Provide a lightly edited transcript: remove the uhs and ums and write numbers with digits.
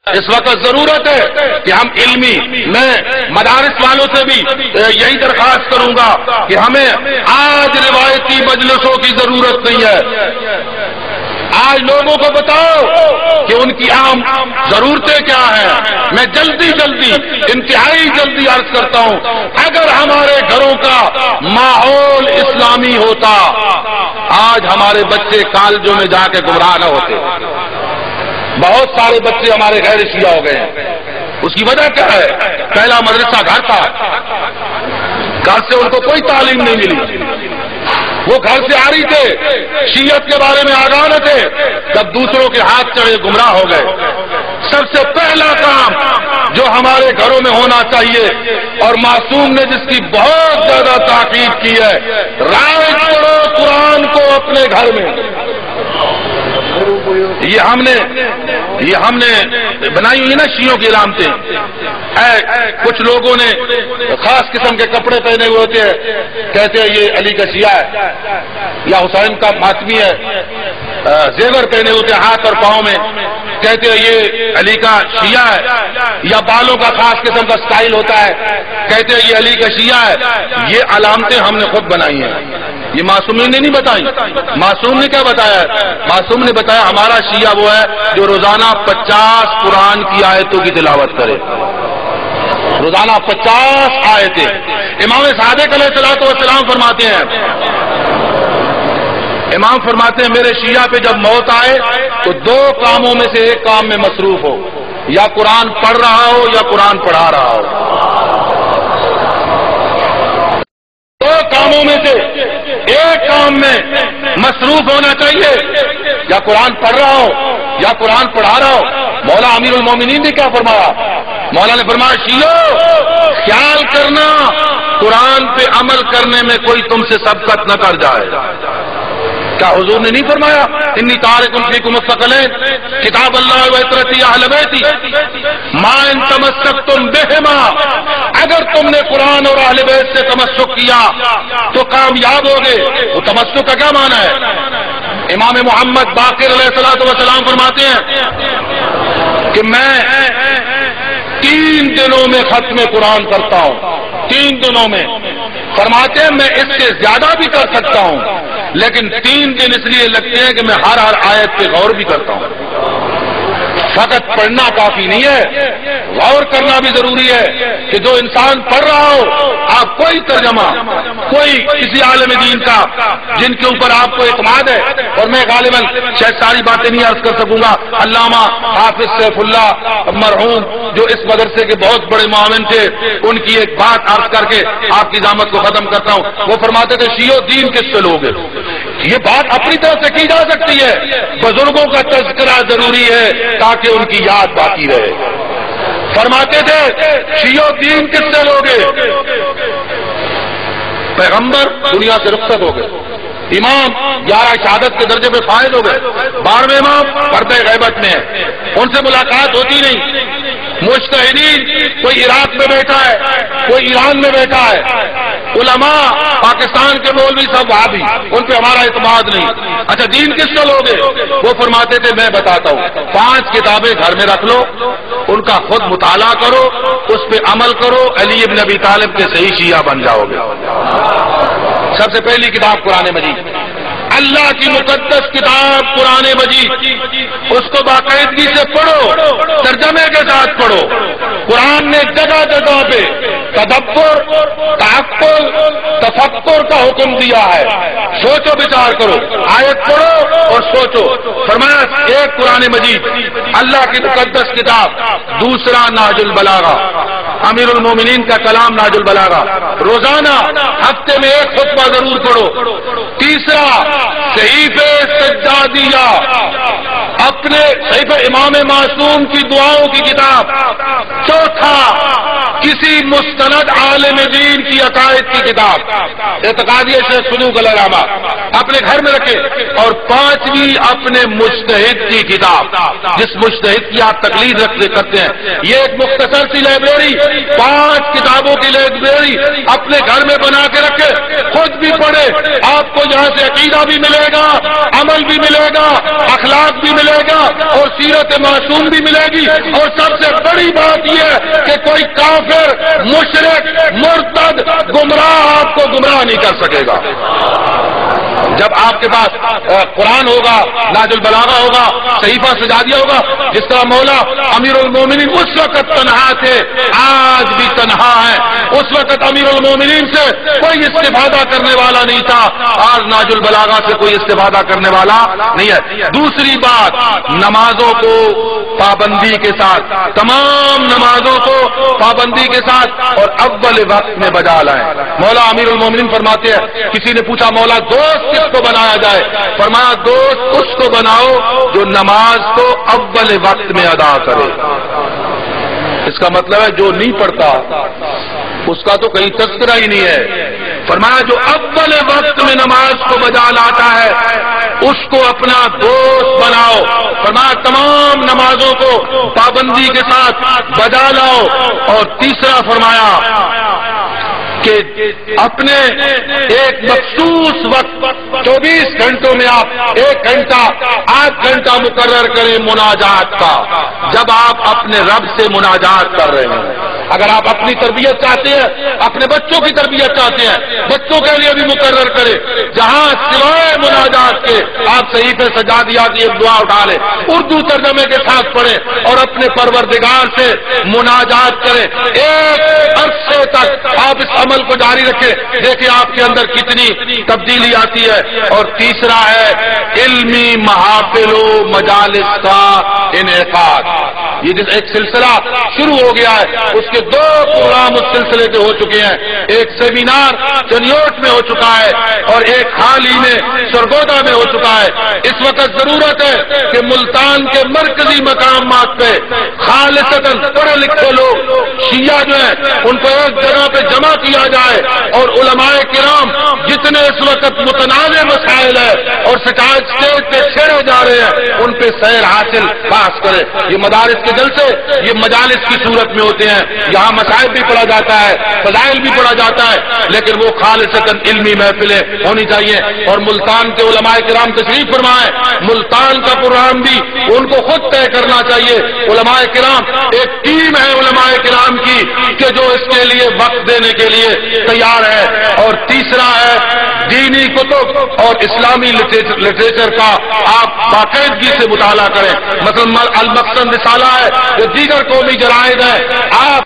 اس وقت ضرورت ہے کہ ہم علمی، میں مدارس والوں سے بھی یہی درخواست کروں گا کہ ہمیں آج روایتی مجلسوں کی ضرورت نہیں ہے۔ آج لوگوں کو بتاؤ کہ ان کی عام ضرورتیں کیا ہیں۔ میں جلدی انتہائی جلدی عرض کرتا ہوں، اگر ہمارے گھروں کا ماحول اسلامی ہوتا، آج ہمارے بچے کالجوں میں جا کے گمراہ نہ ہوتے۔ بہت سارے بچے ہمارے غیر شیعہ ہو گئے ہیں۔ اس کی وجہ کیا ہے؟ پہلا مدرسہ گھر تھا، گھر سے ان کو کوئی تعلیم نہیں ملی، وہ گھر سے آ رہی تھے، شیعت کے بارے میں آگاہ نہ تھے، جب دوسروں کے ہاتھ چڑھے گمراہ ہو گئے۔ سب سے پہلا کام جو ہمارے گھروں میں ہونا چاہیے، اور معصوم نے جس کی بہت زیادہ تاکید کی ہے، رائج پڑھو قرآن کو اپنے گھر میں۔ یہ ہم نے بنائی ہوئی نا شیعوں کی علامتیں۔ کچھ لوگوں نے خاص قسم کے کپڑے پہنے ہوئے ہوتے ہیں، کہتے ہیں یہ علی کا شیعہ ہے یا حسین کا ماتمی ہے، زیور پہنے ہوتے ہیں ہاتھ اور پاؤں میں، کہتے ہیں یہ علی کا شیعہ ہے، یا بالوں کا خاص قسم کا سٹائل ہوتا ہے، کہتے ہیں یہ علی کا شیعہ ہے۔ یہ علامتیں ہم نے خود بنائی ہیں، یہ معصومین نے نہیں بتائی۔ معصوم نے کیا بتایا ہے؟ معصوم نے بتایا ہمارا شیعہ وہ ہے جو روزانہ 50 قرآن کی آیتوں کی تلاوت کرے، روزانہ 50 آیتیں۔ امام صادق علیہ الصلوۃ والسلام فرماتے ہیں، امام فرماتے ہیں میرے شیعہ پہ جب موت آئے تو 2 کاموں میں سے ایک کام میں مصروف ہو، یا قرآن پڑھ رہا ہو یا قرآن پڑھا رہا ہو۔ 2 کاموں میں سے ایک کام میں مصروف ہونا چاہیے، یا قرآن پڑھ رہا ہو یا قرآن پڑھا رہا ہو۔ مولا امیر المومنین نے کیا فرمایا؟ مولا نے فرمایا شیعو خیال کرنا قرآن پہ عمل کرنے میں کوئی تم سے سبقت نہ کر جائے۔ کیا حضور نے نہیں فرمایا انی تارک فیکم الثقلین کتاب اللہ و عترتی اہل بیتی ما ان تمسکتم بہما، اگر تم نے قرآن اور اہل بیت سے تمسک کیا تو کامیاب ہوگے۔ وہ تمسک کا کیا معنی ہے؟ امام محمد باقر علیہ الصلوۃ والسلام فرماتے ہیں کہ میں 3 دنوں میں ختم قرآن کرتا ہوں، 3 دنوں میں۔ فرماتے ہیں میں اس سے زیادہ بھی کر سکتا ہوں، لیکن 3 دن اس لیے لگتے ہیں کہ میں ہر آیت پہ غور بھی کرتا ہوں۔ فقط پڑھنا کافی نہیں ہے، غور کرنا بھی ضروری ہے کہ جو انسان پڑھ رہا ہو، آپ کوئی ترجمہ، کوئی کسی عالم دین کا جن کے اوپر آپ کو اعتماد ہے، اور میں غالباً شاید ساری باتیں نہیں عرض کر سکوں گا، علامہ حافظ سیف اللہ مرحوم جو اس مدرسے کے بہت بڑے معاون تھے، ان کی ایک بات عرض کر کے آپ کی زحمت کو ختم کرتا ہوں۔ وہ فرماتے تھے شیعو دین کس سے لوگے؟ یہ بات اپنی طرف سے کی جا سکتی ہے، بزرگوں کا تذکرہ ضروری ہے تاکہ ان کی یاد باقی رہے۔ فرماتے تھے شیعو دین کس سے لوگے؟ پیغمبر دنیا سے رخصت ہو گئے، امام 11 شہادت کے درجے پہ فائز ہو گئے، 12ویں امام پردہ غیبت میں ہے، ان سے ملاقات ہوتی نہیں۔ مجتہدین کوئی عراق میں بیٹھا ہے، کوئی ایران میں بیٹھا ہے، علماء پاکستان کے مولوی سب وہابی، ان پہ ہمارا اعتماد نہیں۔ اچھا دین کس سے لوگے؟ وہ فرماتے تھے میں بتاتا ہوں، 5 کتابیں گھر میں رکھ لو، ان کا خود مطالعہ کرو، اس پہ عمل کرو، علی ابن ابی طالب کے صحیح شیعہ بن جاؤ گے۔ سب سے پہلی کتاب قرآن مجید، اللہ کی مقدس کتاب قرآن مجید، اس کو باقاعدگی سے پڑھو، ترجمے کے ساتھ پڑھو۔ قرآن نے جگہ جگہ پہ تدبر، تعقل، تفکر کا حکم دیا ہے۔ سوچو بچار کرو، آیت پڑھو اور سوچو۔ فرمایا ایک قرآن مجید اللہ کی مقدس کتاب، دوسرا نہج البلاغہ امیر المومنین کا کلام نہج البلاغہ، روزانہ ہفتے میں 1 خطبہ ضرور پڑھو۔ تیسرا صحیفہ سجادیہ، اپنے صحیفہ امام معصوم کی دعاؤں کی کتاب۔ چوتھا کسی مستند عالم دین کی عقائد کی کتاب اعتقادی شیخ صدوق علیہ الرحمہ اپنے گھر میں رکھے، اور 5ویں اپنے مجتہد کی کتاب، جس مجتہد کی آپ تقلید کرتے ہیں، یہ ایک مختصر سی لائبریری، 5 کتابوں کی لائبریری اپنے گھر میں بنا کے رکھے، خود بھی پڑھے، آپ کو یہاں سے عقیدہ بھی ملے گا، عمل بھی ملے گا، اخلاق بھی ملے گا، اور سیرت معصوم بھی ملے گی، اور سب سے بڑی بات یہ ہے کہ کوئی کافر، مشرک، مرتد، گمراہ آپ کو گمراہ نہیں کر سکے گا۔ جب آپ کے پاس قرآن ہوگا، نہج البلاغہ ہوگا، صحیفہ سجادیہ ہوگا، جس طرح مولا امیر المومنین اس وقت تنہا تھے، آج بھی تنہا ہے، اس وقت امیر المومنین سے کوئی استفادہ کرنے والا نہیں تھا، آج نہج البلاغہ سے کوئی استفادہ کرنے والا نہیں ہے۔ دوسری بات، نمازوں کو پابندی کے ساتھ، تمام نمازوں کو پابندی کے ساتھ اور اول وقت میں بجا لائیں۔ مولا امیر المومنین فرماتے ہیں، کسی نے پوچھا مولا دوست کس کو بنایا جائے؟ فرمایا دوست اس کو بناؤ جو نماز کو اول وقت میں ادا کرے۔ اس کا مطلب ہے جو نہیں پڑھتا اس کا تو کہیں تذکرہ ہی نہیں ہے۔ فرمایا جو اول وقت میں نماز کو بجا لاتا ہے اس کو اپنا دوست بناؤ۔ فرمایا تمام نمازوں کو پابندی کے ساتھ بجا لاؤ۔ اور تیسرا فرمایا کہ اپنے ایک مخصوص وقت 24 گھنٹوں میں آپ 1 گھنٹہ 8 گھنٹہ مقرر کریں مناجات کا، جب آپ اپنے رب سے مناجات کر رہے ہیں۔ اگر آپ اپنی تربیت چاہتے ہیں، اپنے بچوں کی تربیت چاہتے ہیں، بچوں کے لیے بھی مقرر کریں، جہاں سوائے مناجات کے آپ صحیفے سجادیہ کی ایک دعا اٹھا لیں، اردو ترجمے کے ساتھ پڑھیں اور اپنے پروردگار سے مناجات کریں۔ ایک عرصے تک آپ اس عمل کو جاری رکھیں، دیکھیں آپ کے اندر کتنی تبدیلی آتی ہے۔ اور تیسرا ہے علمی محافل و مجالس کا انعقاد۔ یہ جس ایک سلسلہ شروع ہو گیا ہے، اس کے 2 پروگرام اس سلسلے کے ہو چکے ہیں، ایک سیمینار چنیوٹ میں ہو چکا ہے اور ایک حال ہی میں سرگودا میں ہو چکا ہے۔ اس وقت ضرورت ہے کہ ملتان کے مرکزی مقامات پہ خالصتاً پڑھے لکھے لوگ شیعہ جو ہیں ان کو ایک جگہ پہ جمع کیا جائے، اور علماء کرام جتنے اس وقت متنازع مسائل ہیں اور شکایت اسٹیج پہ چھیڑے جا رہے ہیں ان پہ سیر حاصل پاس کرے۔ یہ مدارس کے جلسے یہ مجالس کی صورت میں ہوتے ہیں، یہاں مسائل بھی پڑھا جاتا ہے، فضائل بھی پڑھا جاتا ہے، لیکن وہ خالصتاً علمی محفلیں ہونی چاہیے۔ اور ملتان کے علماء کرام تشریف فرمائیں، ملتان کا پروگرام بھی ان کو خود طے کرنا چاہیے۔ علماء کرام ایک ٹیم ہے علماء کرام کی کہ جو اس کے لیے وقت دینے کے لیے تیار ہے۔ اور تیسرا ہے دینی کتب اور اسلامی لٹریچر کا آپ باقاعدگی سے مطالعہ کریں، مثلا المقصد رسالہ ہے، جو دیگر قومی جرائد ہے، آپ